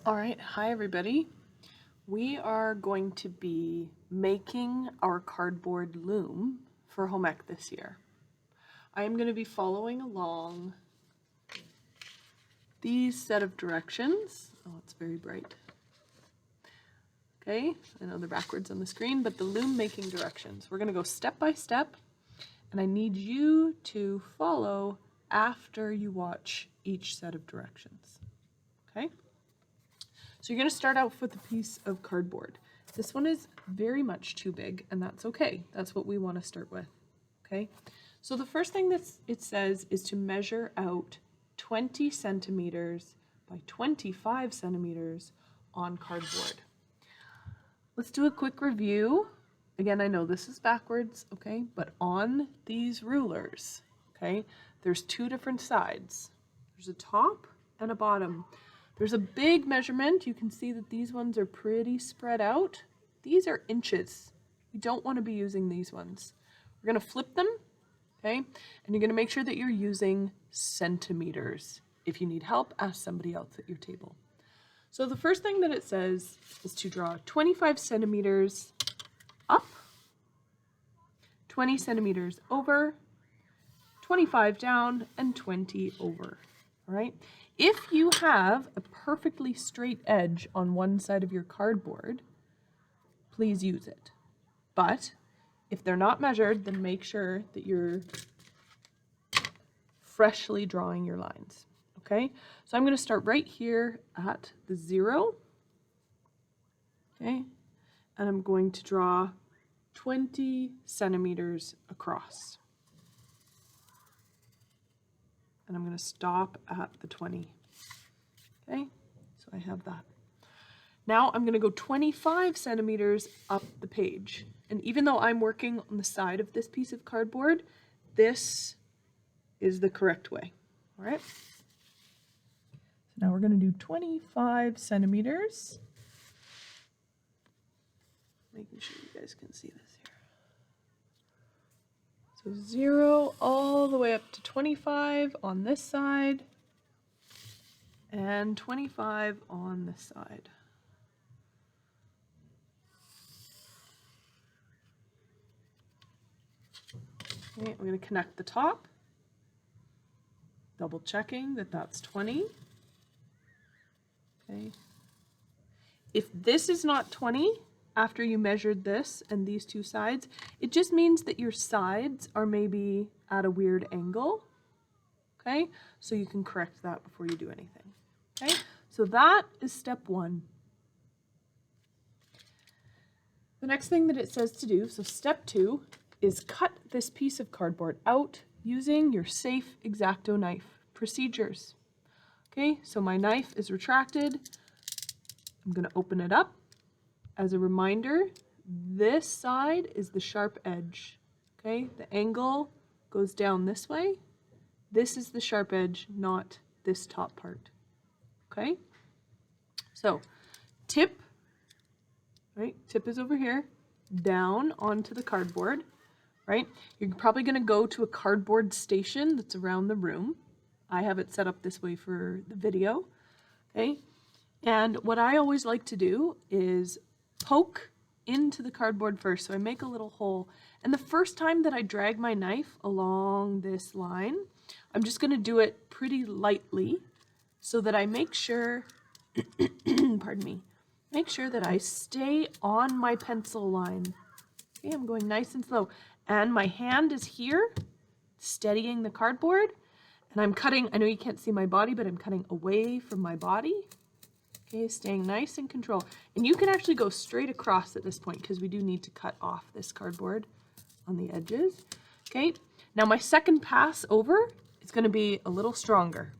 All right, hi everybody. We are going to be making our cardboard loom for home ec this year. I am going to be following along these set of directions. Oh, it's very bright. Okay, I know they're backwards on the screen, but the loom making directions. We're going to go step by step, and I need you to follow after you watch each set of directions. Okay? So you're going to start out with a piece of cardboard. This one is very much too big, and that's okay. That's what we want to start with. Okay? So the first thing that it says is to measure out 20 centimeters by 25 centimeters on cardboard. Let's do a quick review. Again, I know this is backwards, okay? But on these rulers, okay, there's two different sides. There's a top and a bottom. There's a big measurement. You can see that these ones are pretty spread out. These are inches. We don't want to be using these ones. We're going to flip them, okay? And you're going to make sure that you're using centimeters. If you need help, ask somebody else at your table. So the first thing that it says is to draw 25 centimeters up, 20 centimeters over, 25 down, and 20 over, all right? If you have a perfectly straight edge on one side of your cardboard, please use it. But if they're not measured, then make sure that you're freshly drawing your lines, okay? So I'm going to start right here at the 0, okay? And I'm going to draw 20 centimeters across. And I'm going to stop at the 20. Okay, so I have that. Now I'm going to go 25 centimeters up the page. And even though I'm working on the side of this piece of cardboard, this is the correct way. All right. So now we're going to do 25 centimeters. Making sure you guys can see this here. So 0 all the way up to 25 on this side and 25 on this side. Okay, we're going to connect the top, double checking that that's 20. Okay. If this is not 20, after you measured this and these two sides, it just means that your sides are maybe at a weird angle, okay? So you can correct that before you do anything, okay? So that is step 1. The next thing that it says to do, so step 2, is cut this piece of cardboard out using your safe X-acto knife. Procedures, okay? So my knife is retracted. I'm gonna open it up. As a reminder, this side is the sharp edge, okay? The angle goes down this way. This is the sharp edge, not this top part, okay? So tip, right? Tip is over here, down onto the cardboard, right? You're probably gonna go to a cardboard station that's around the room. I have it set up this way for the video, okay? And what I always like to do is poke into the cardboard first. So I make a little hole. And the first time that I drag my knife along this line, I'm just going to do it pretty lightly so that I make sure, pardon me, make sure that I stay on my pencil line. Okay, I'm going nice and slow. And my hand is here, steadying the cardboard. And I'm cutting, I know you can't see my body, but I'm cutting away from my body. Okay, staying nice and control. And you can actually go straight across at this point because we do need to cut off this cardboard on the edges. Okay, now my second pass over is going to be a little stronger.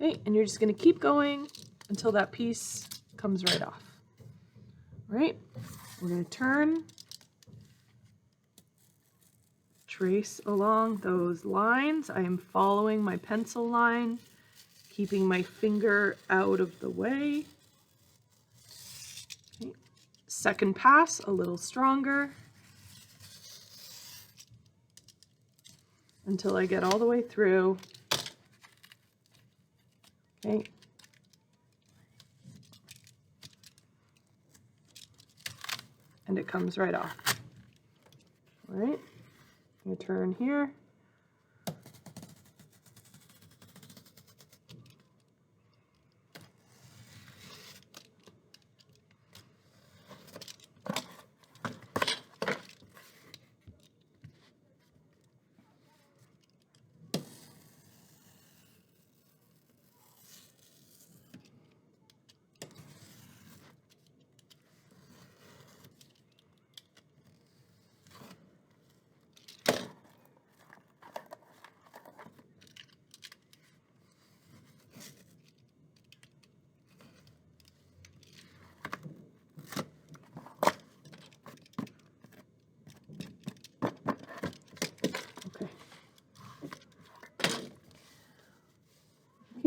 Okay, and you're just going to keep going until that piece comes right off. All right, we're going to turn, trace along those lines. I am following my pencil line, keeping my finger out of the way. Okay. Second pass, a little stronger until I get all the way through. Okay. And it comes right off. All right, I'm going to turn here.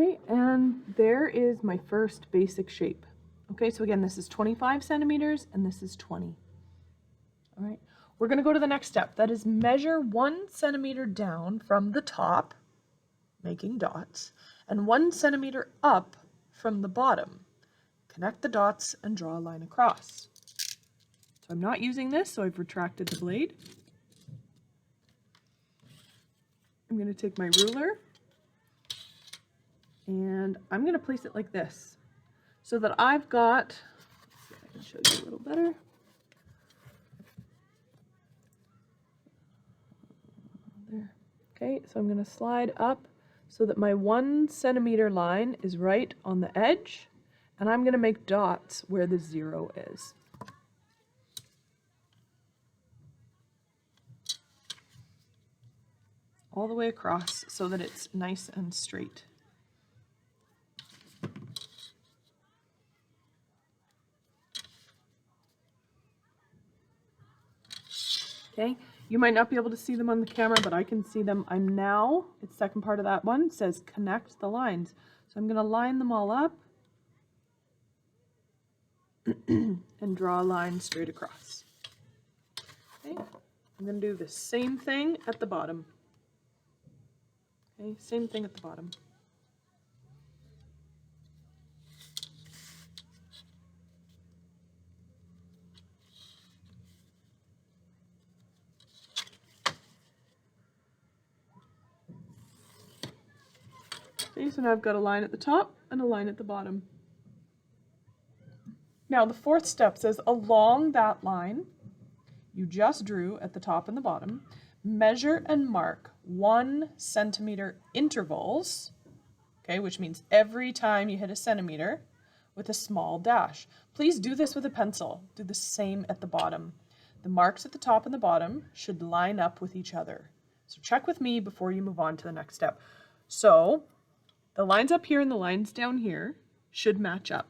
Okay, and there is my first basic shape. Okay, so again, this is 25 centimeters and this is 20. All right, we're gonna go to the next step. That is measure 1 centimeter down from the top, making dots, and 1 centimeter up from the bottom. Connect the dots and draw a line across. So I'm not using this, so I've retracted the blade. I'm gonna take my ruler and I'm going to place it like this so that I've got, let's see if I can show you a little better. There. Okay, so I'm going to slide up so that my 1 centimeter line is right on the edge, and I'm going to make dots where the 0 is. All the way across so that it's nice and straight. Okay, you might not be able to see them on the camera, but I can see them. I'm now, it's the second part of that one, says connect the lines. So I'm going to line them all up and draw a line straight across. Okay, I'm going to do the same thing at the bottom. Okay, same thing at the bottom. Okay, so now I've got a line at the top and a line at the bottom. Now the fourth step says along that line you just drew at the top and the bottom, measure and mark 1 centimeter intervals, okay, which means every time you hit a centimeter, with a small dash. Please do this with a pencil. Do the same at the bottom. The marks at the top and the bottom should line up with each other. So check with me before you move on to the next step. So the lines up here and the lines down here should match up.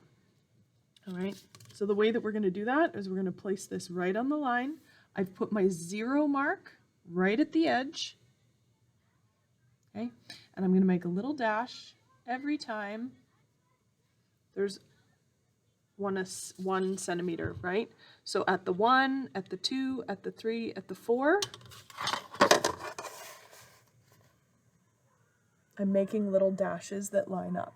All right, so the way that we're going to do that is we're going to place this right on the line. I've put my 0 mark right at the edge. Okay, and I'm going to make a little dash every time there's 1 centimeter, right? So at the 1, at the 2, at the 3, at the 4, I'm making little dashes that line up.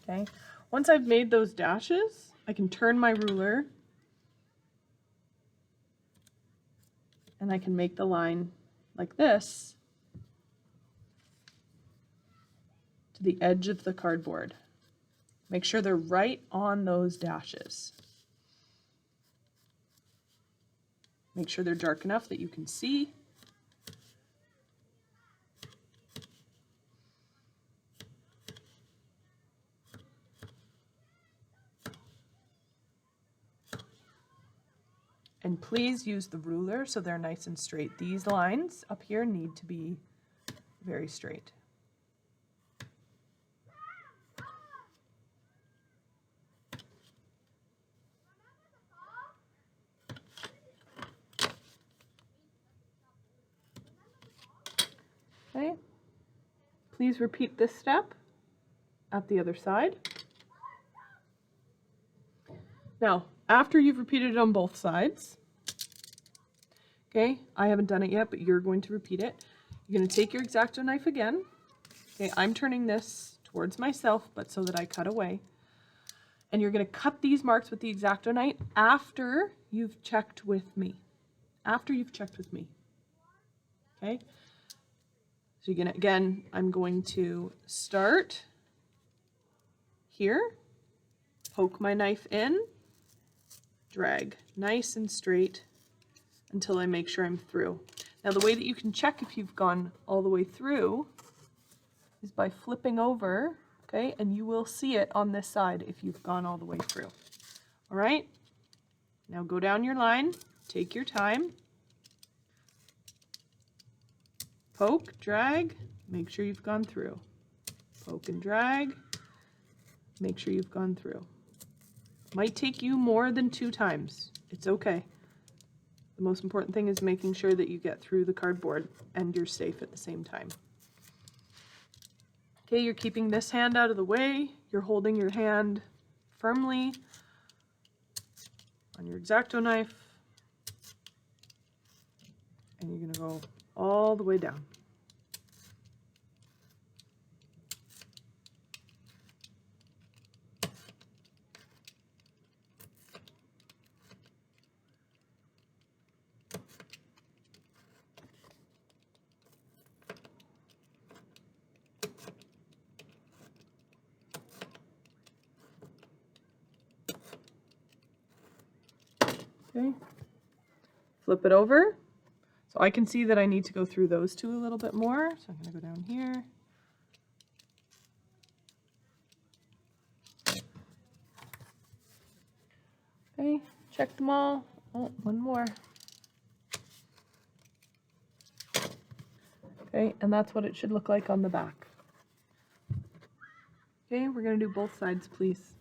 Okay, once I've made those dashes, I can turn my ruler and I can make the line like this to the edge of the cardboard. Make sure they're right on those dashes. Make sure they're dark enough that you can see. And please use the ruler so they're nice and straight. These lines up here need to be very straight. please repeat this step at the other side. Now, after you've repeated it on both sides, okay, I haven't done it yet, but you're going to repeat it. You're going to take your X-acto knife again. Okay, I'm turning this towards myself, but so that I cut away. And you're going to cut these marks with the X-acto knife after you've checked with me. After you've checked with me. Okay? So you're going to, again, I'm going to start here, poke my knife in, drag nice and straight until I make sure I'm through. Now the way that you can check if you've gone all the way through is by flipping over, okay, and you will see it on this side if you've gone all the way through. All right, now go down your line, take your time, poke, drag, make sure you've gone through. Poke and drag, make sure you've gone through. Might take you more than 2 times. It's okay. The most important thing is making sure that you get through the cardboard and you're safe at the same time. Okay, you're keeping this hand out of the way. You're holding your hand firmly on your X-acto knife. And you're going to go all the way down. Okay, flip it over. So I can see that I need to go through those 2 a little bit more. So I'm going to go down here. Okay, check them all. Oh, one more. Okay, and that's what it should look like on the back. Okay, we're going to do both sides, please.